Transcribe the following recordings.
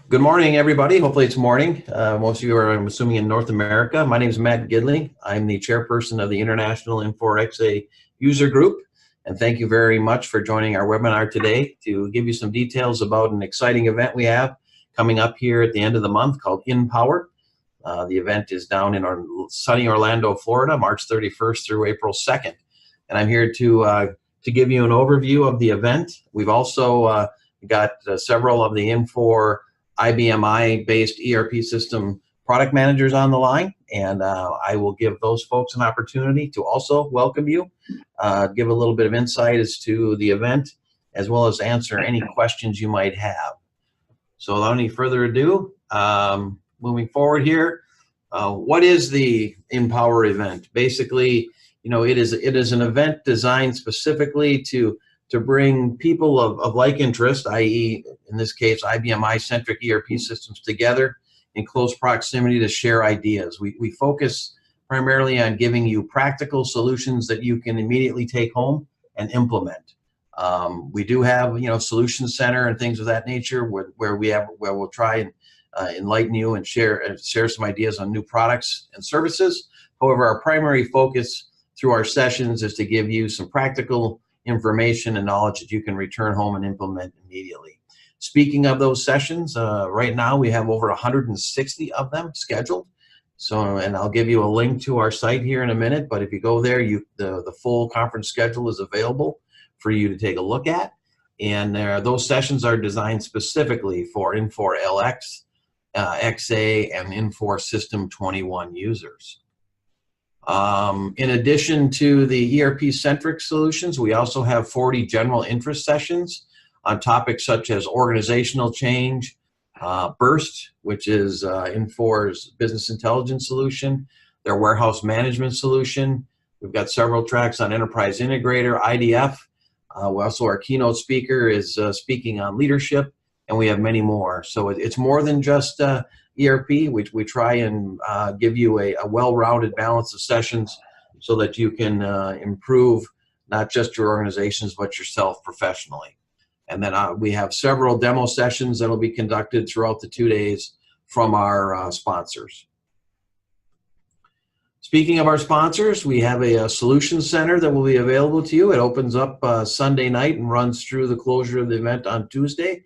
Good morning, everybody. Hopefully it's morning. Most of you are, I'm assuming, in North America. My name is Matt Gidley. I'm the chairperson of the International Infor XA user group. And thank you very much for joining our webinar today to give you some details about an exciting event we have coming up here at the end of the month called inPOWER. The event is down in our sunny Orlando, Florida, March 31st through April 2nd. And I'm here to give you an overview of the event. We've also got several of the Infor IBMI-based ERP system product managers on the line, and I will give those folks an opportunity to also welcome you, give a little bit of insight as to the event, as well as answer any questions you might have. So without any further ado, moving forward here, what is the inPOWER event? Basically, you know, it is an event designed specifically to bring people of like interest, i.e., in this case, IBMI-centric ERP systems together in close proximity to share ideas. We focus primarily on giving you practical solutions that you can immediately take home and implement. We do have, you know, solution center and things of that nature where we'll try and enlighten you and share some ideas on new products and services. However, our primary focus through our sessions is to give you some practical information and knowledge that you can return home and implement immediately. Speaking of those sessions, right now we have over 160 of them scheduled. So, and I'll give you a link to our site here in a minute, but if you go there, the full conference schedule is available for you to take a look at. And those sessions are designed specifically for Infor LX, XA, and Infor System 21 users. In addition to the ERP-centric solutions, we also have 40 general interest sessions on topics such as organizational change, Burst, which is Infor's business intelligence solution, their warehouse management solution. We've got several tracks on Enterprise Integrator, IDF. Also, our keynote speaker is speaking on leadership, and we have many more. So it's more than just ERP. We try and give you a well-rounded balance of sessions so that you can improve not just your organizations but yourself professionally. And then we have several demo sessions that will be conducted throughout the 2 days from our sponsors. Speaking of our sponsors, we have a solutions center that will be available to you. It opens up Sunday night and runs through the closure of the event on Tuesday.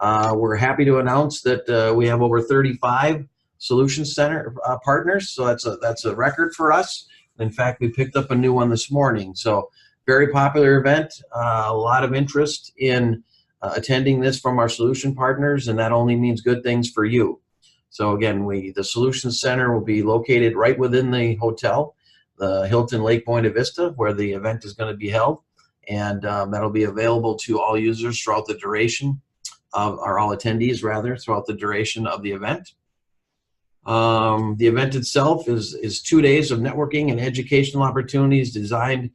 We're happy to announce that we have over 35 Solution Center partners, so that's a record for us. In fact, we picked up a new one this morning. So very popular event, a lot of interest in attending this from our solution partners, and that only means good things for you. So again, the Solution Center will be located right within the hotel, the Hilton Lake Buena Vista, where the event is going to be held, and that'll be available to all users throughout the duration or all attendees rather, throughout the duration of the event. The event itself is 2 days of networking and educational opportunities designed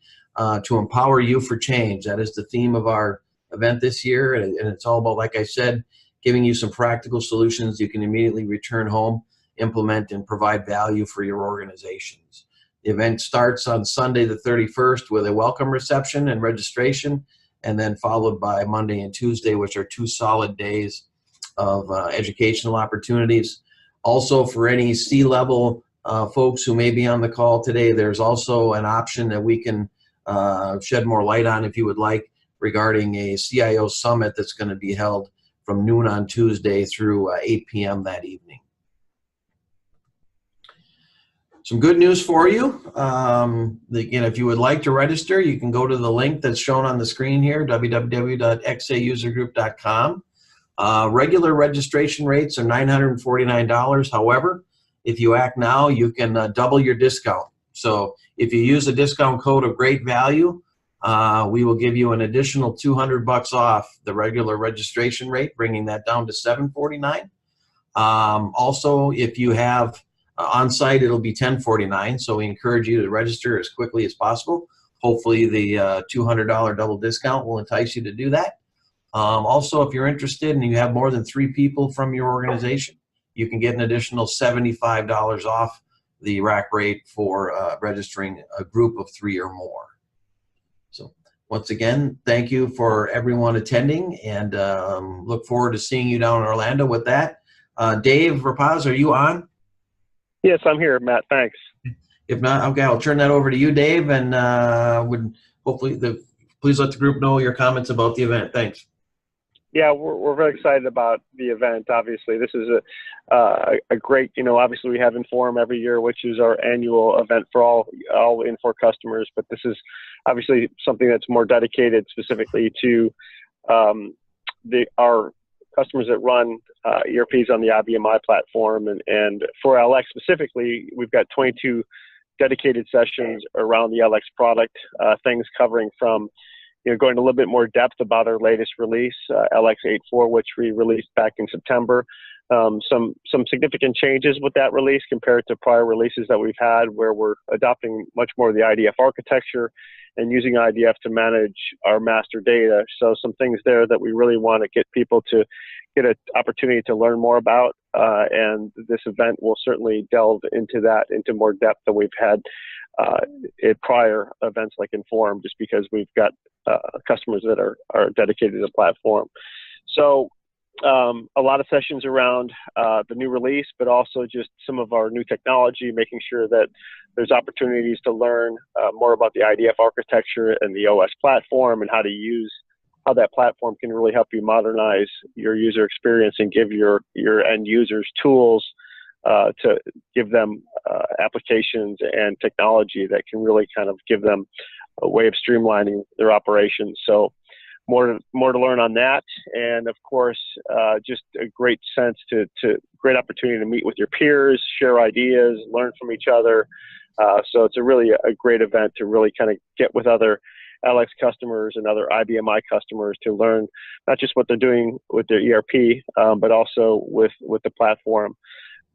to empower you for change. That is the theme of our event this year, and it's all about, like I said, giving you some practical solutions you can immediately return home, implement, and provide value for your organizations. The event starts on Sunday the 31st with a welcome reception and registration, and then followed by Monday and Tuesday, which are 2 solid days of educational opportunities. Also, for any C-level folks who may be on the call today, there's also an option that we can shed more light on, if you would like, regarding a CIO summit that's going to be held from noon on Tuesday through 8 p.m. that evening. Some good news for you. Again, if you would like to register, you can go to the link that's shown on the screen here, www.xausergroup.com. Regular registration rates are $949. However, if you act now, you can double your discount. So if you use a discount code of great value, we will give you an additional $200 off the regular registration rate, bringing that down to $749. Also, if you have on-site, it'll be $1049, so we encourage you to register as quickly as possible. Hopefully the $200 double discount will entice you to do that. Also, if you're interested and you have more than 3 people from your organization, you can get an additional $75 off the rack rate for registering a group of 3 or more. So once again, thank you for everyone attending, and look forward to seeing you down in Orlando with that. Dave Rapasz, are you on? Yes, I'm here, Matt. Thanks. If not, okay, I'll turn that over to you, Dave, and would hopefully please let the group know your comments about the event. Thanks. Yeah, we're very excited about the event. Obviously, this is a great, obviously we have Inform every year, which is our annual event for all Infor customers. But this is obviously something that's more dedicated specifically to our customers that run ERPs on the IBMI platform. And for LX specifically, we've got 22 dedicated sessions around the LX product, things covering from going a little bit more depth about our latest release, LX 8.4, which we released back in September. Some significant changes with that release compared to prior releases that we've had, where we're adopting much more of the IDF architecture and using IDF to manage our master data. So some things there that we really want to get people to get an opportunity to learn more about. And this event will certainly delve into that, into more depth than we've had at prior events like Inform, just because we've got customers that are dedicated to the platform. So a lot of sessions around the new release, but also just some of our new technology, making sure that there's opportunities to learn more about the IDF architecture and the OS platform, and how that platform can really help you modernize your user experience and give your end users tools to give them applications and technology that can really kind of give them a way of streamlining their operations. So more to learn on that. And of course, just a great great opportunity to meet with your peers, share ideas, learn from each other. So it's really a great event to really kind of get with other LX customers and other IBMI customers to learn not just what they're doing with their ERP, but also with the platform.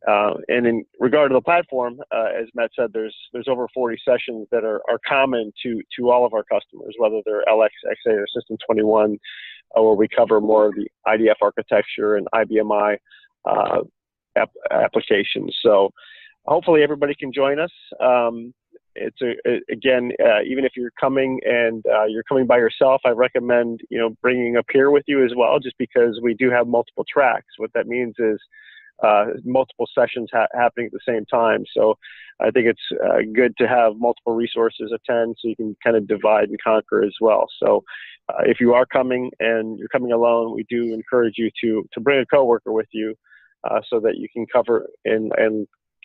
And in regard to the platform, as Matt said, there's over 40 sessions that are common to all of our customers, whether they're LX, XA, or System 21, where we cover more of the IDF architecture and IBMI applications. So hopefully everybody can join us. It's again, even if you're coming and you're coming by yourself, I recommend bringing a peer with you as well, just because we do have multiple tracks. What that means is multiple sessions happening at the same time. So I think it's good to have multiple resources attend, so you can kind of divide and conquer as well. So if you are coming and you're coming alone, we do encourage you to bring a coworker with you, so that you can cover and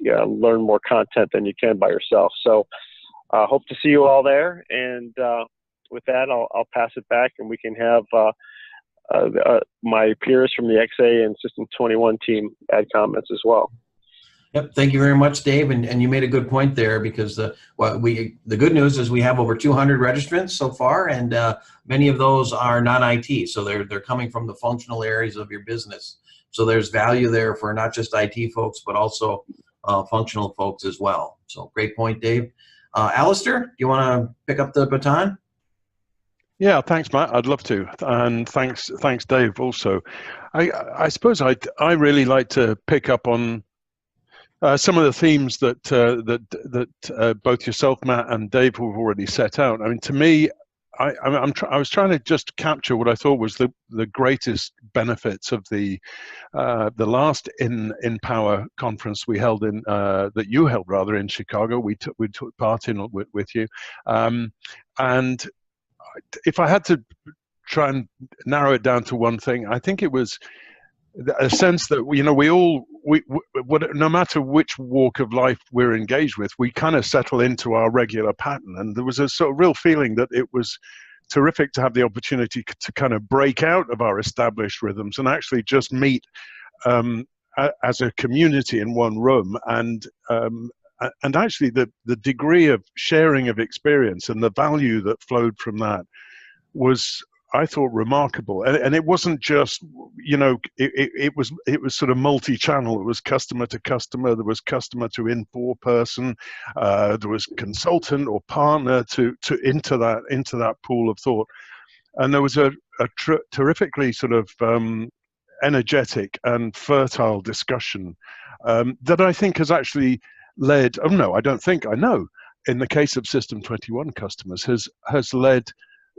learn more content than you can by yourself. So hope to see you all there. And with that, I'll pass it back, and we can have my peers from the XA and System 21 team add comments as well. Yep, thank you very much, Dave. And you made a good point there, because the good news is we have over 200 registrants so far, and many of those are non-IT, so they're coming from the functional areas of your business. So there's value there for not just IT folks, but also functional folks as well. So great point, Dave. Alastair, do you want to pick up the baton? Yeah, thanks, Matt. I'd love to, and thanks, Dave. Also, I suppose I really like to pick up on some of the themes that both yourself, Matt, and Dave have already set out. I mean, to me, I was trying to just capture what I thought was the greatest benefits of the last inPOWER conference we held that you held rather in Chicago. We took part in with you, and if I had to try and narrow it down to one thing, I think it was a sense that we no matter which walk of life we're engaged with, we kind of settle into our regular pattern. And there was a sort of real feeling that it was terrific to have the opportunity to kind of break out of our established rhythms and actually just meet as a community in one room. And actually the degree of sharing of experience and the value that flowed from that was, I thought, remarkable. And it wasn't just, it was sort of multi-channel. It was customer to customer. There was customer to Infor person. There was consultant or partner into that pool of thought. And there was a terrifically sort of energetic and fertile discussion that I think has actually led, I know, in the case of System 21 customers, has led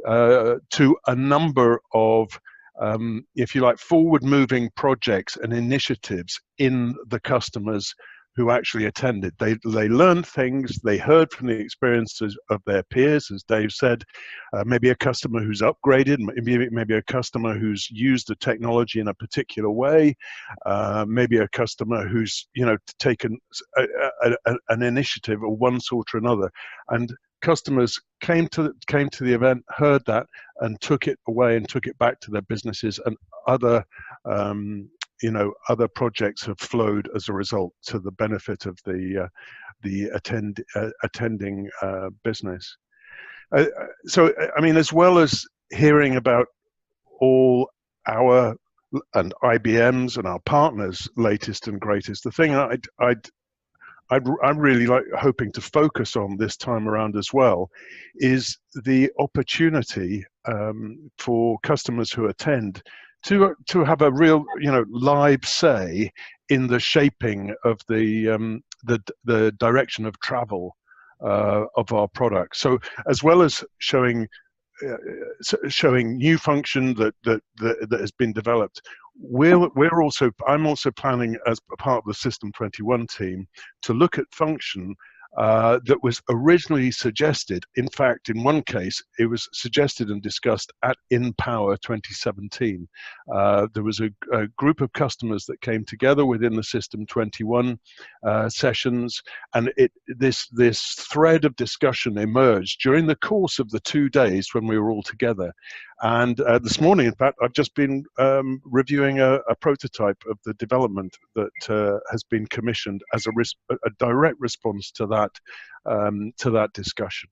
to a number of if you like, forward-moving projects and initiatives in the customers who actually attended. They learned things, they heard from the experiences of their peers, as Dave said, maybe a customer who's upgraded, maybe a customer who's used the technology in a particular way, maybe a customer who's, you know, taken an initiative of one sort or another. And customers came to the event, heard that, and took it away and took it back to their businesses, and other you know, other projects have flowed as a result to the benefit of the attending business. So, I mean, as well as hearing about all our and IBM's and our partners' latest and greatest, the thing I'm really hoping to focus on this time around as well is the opportunity for customers who attend to have a real, you know, live say in the shaping of the direction of travel of our product. So as well as showing new function that has been developed, I'm also planning, as a part of the System 21 team, to look at function that was originally suggested. In fact, in one case, it was suggested and discussed at inPOWER 2017. There was a group of customers that came together within the System 21 sessions, and this thread of discussion emerged during the course of the 2 days when we were all together. And this morning, in fact, I've just been reviewing a prototype of the development that has been commissioned as a direct response to that discussion.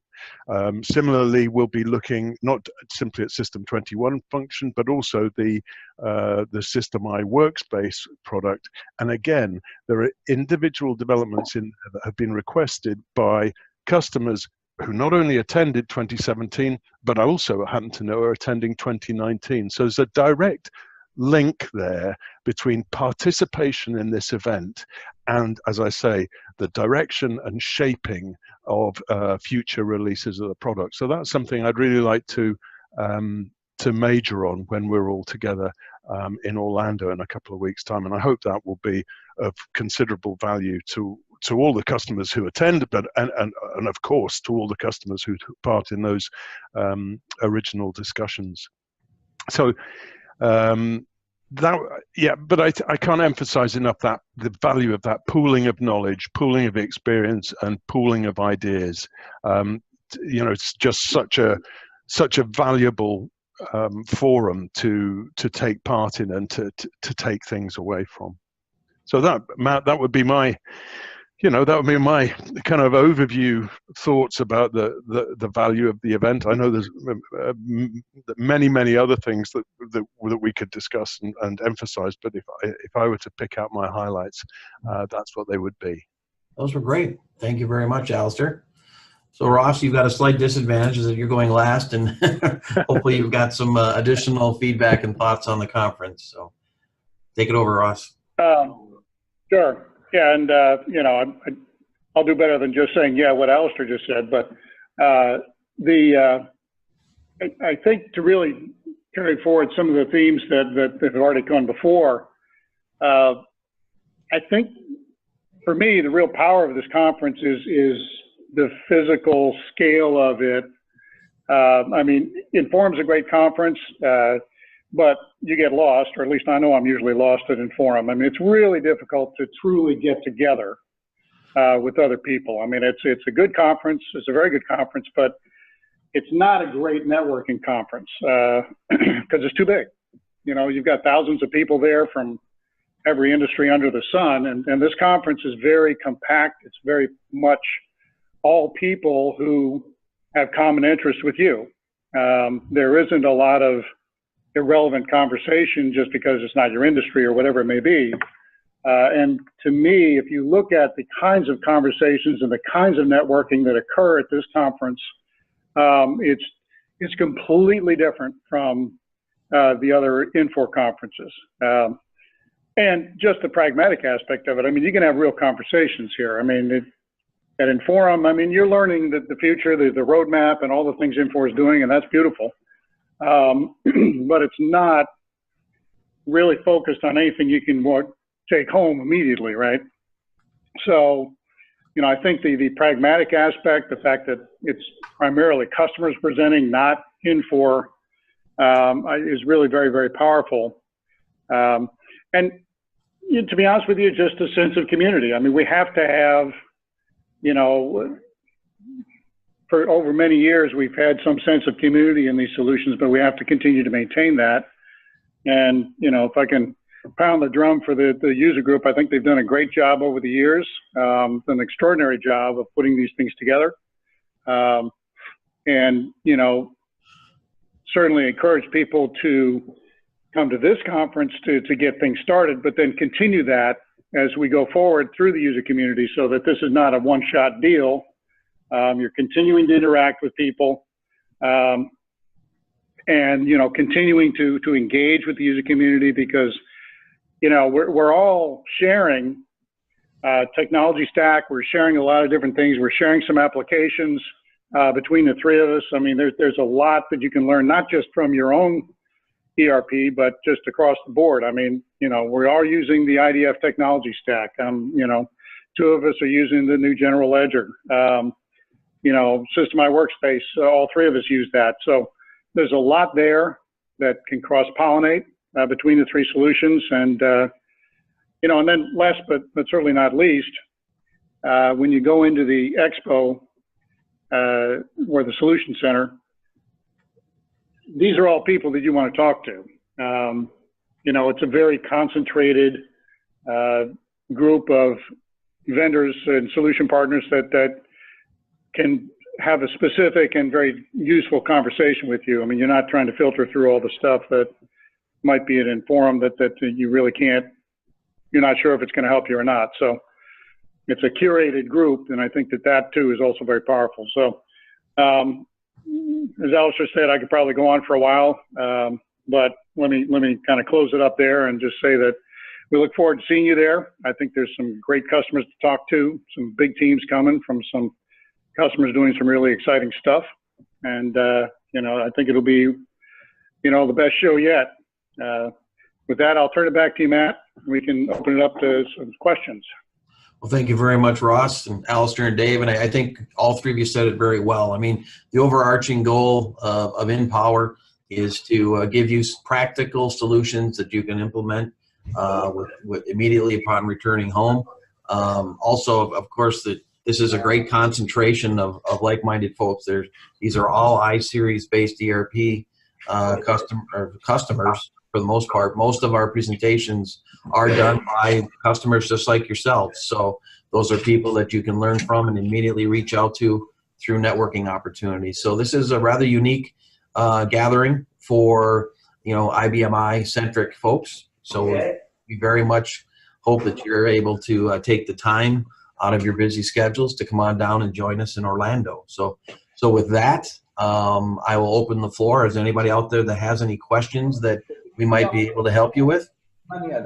Similarly, we'll be looking not simply at System 21 function, but also the System I workspace product. And again, there are individual developments in there that have been requested by customers who not only attended 2017, but I also happen to know are attending 2019. So there's a direct link there between participation in this event and, as I say, the direction and shaping of future releases of the product. So that's something I'd really like to major on when we're all together in Orlando in a couple of weeks' time. And I hope that will be of considerable value to all the customers who attend, but and of course to all the customers who took part in those original discussions. So but I can't emphasize enough that the value of that pooling of knowledge, pooling of experience, and pooling of ideas. You know, it's just such a valuable forum to take part in and to take things away from. So that, Matt, that would be my kind of overview thoughts about the value of the event. I know there's many other things that we could discuss and emphasize, but if I were to pick out my highlights, that's what they would be. Those were great. Thank you very much, Alastair. So Ross, you've got a slight disadvantage that you're going last, and hopefully you've got some additional feedback and thoughts on the conference. So take it over, Ross. Sure. Yeah, and you know, I'll do better than just saying what Alastair just said. But I think to really carry forward some of the themes that have already gone before, I think for me the real power of this conference is the physical scale of it. I mean, Inforum's a great conference. But you get lost, or at least I know I'm usually lost at Inforum. I mean, it's really difficult to truly get together with other people. I mean, it's a good conference. It's a very good conference, but it's not a great networking conference because it's too big. You know, you've got thousands of people there from every industry under the sun, and this conference is very compact. It's very much all people who have common interests with you. There isn't a lot of irrelevant conversation just because it's not your industry or whatever it may be. And to me, if you look at the kinds of conversations and the kinds of networking that occur at this conference, it's completely different from the other Infor conferences. And just the pragmatic aspect of it, I mean, you can have real conversations here. I mean, at Inforum, I mean, you're learning the future, the roadmap, and all the things Infor is doing, and that's beautiful. But it's not really focused on anything you can take home immediately, right? So, you know, I think the pragmatic aspect, the fact that it's primarily customers presenting, not Infor, is really very, very powerful. And you know, to be honest with you, just a sense of community. I mean, we have to have, you know, for over many years, we've had some sense of community in these solutions, but we have to continue to maintain that. And, you know, if I can pound the drum for the user group, I think they've done a great job over the years, an extraordinary job of putting these things together. And, you know, certainly encourage people to come to this conference to get things started, but then continue that as we go forward through the user community, so that this is not a one-shot deal. You're continuing to interact with people, and, you know, continuing to engage with the user community, because, you know, we're all sharing technology stack. We're sharing a lot of different things. We're sharing some applications between the three of us. I mean, there's a lot that you can learn, not just from your own ERP, but just across the board. I mean, you know, we are using the IDF technology stack. You know, two of us are using the new General Ledger. You know, System I Workspace, all three of us use that. So there's a lot there that can cross-pollinate between the three solutions. And, you know, and then last but certainly not least, when you go into the expo or the Solution Center, these are all people that you want to talk to. You know, it's a very concentrated group of vendors and solution partners that can have a specific and very useful conversation with you. I mean, you're not trying to filter through all the stuff that might be in forum that you really can't, you're not sure if it's going to help you or not. So it's a curated group, and I think that too is also very powerful. So as Alastair said, I could probably go on for a while, but let me kind of close it up there and just say that we look forward to seeing you there. I think there's some great customers to talk to, some big teams coming from some customers doing some really exciting stuff. And, you know, I think it'll be, you know, the best show yet. With that, I'll turn it back to you, Matt. We can open it up to some questions. Well, thank you very much, Ross and Alastair and Dave. And I think all three of you said it very well. I mean, the overarching goal of inPOWER is to give you practical solutions that you can implement with immediately upon returning home. Also, of course, this is a great concentration of like-minded folks. These are all I-Series-based ERP customers for the most part. Most of our presentations are done by customers just like yourselves. So those are people that you can learn from and immediately reach out to through networking opportunities. So this is a rather unique gathering for, you know, IBMI-centric folks. So we very much hope that you're able to take the time out of your busy schedules to come on down and join us in Orlando. So with that, I will open the floor. Is there anybody out there that has any questions that we might be able to help you with? You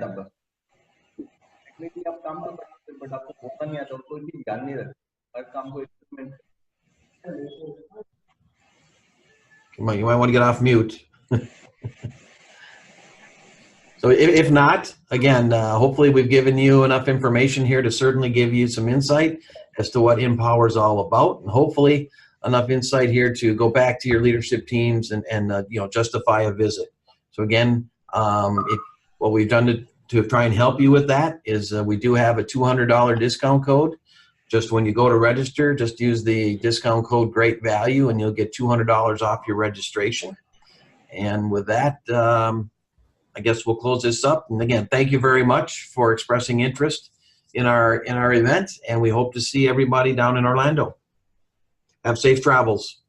might want to get off mute. So if not, again, hopefully we've given you enough information here to certainly give you some insight as to what inPOWER is all about, and hopefully enough insight here to go back to your leadership teams and you know, justify a visit. So again, what we've done to try and help you with that is we do have a $200 discount code. Just when you go to register, just use the discount code Great Value and you'll get $200 off your registration. And with that, I guess we'll close this up. And again, thank you very much for expressing interest in our event, and we hope to see everybody down in Orlando. Have safe travels.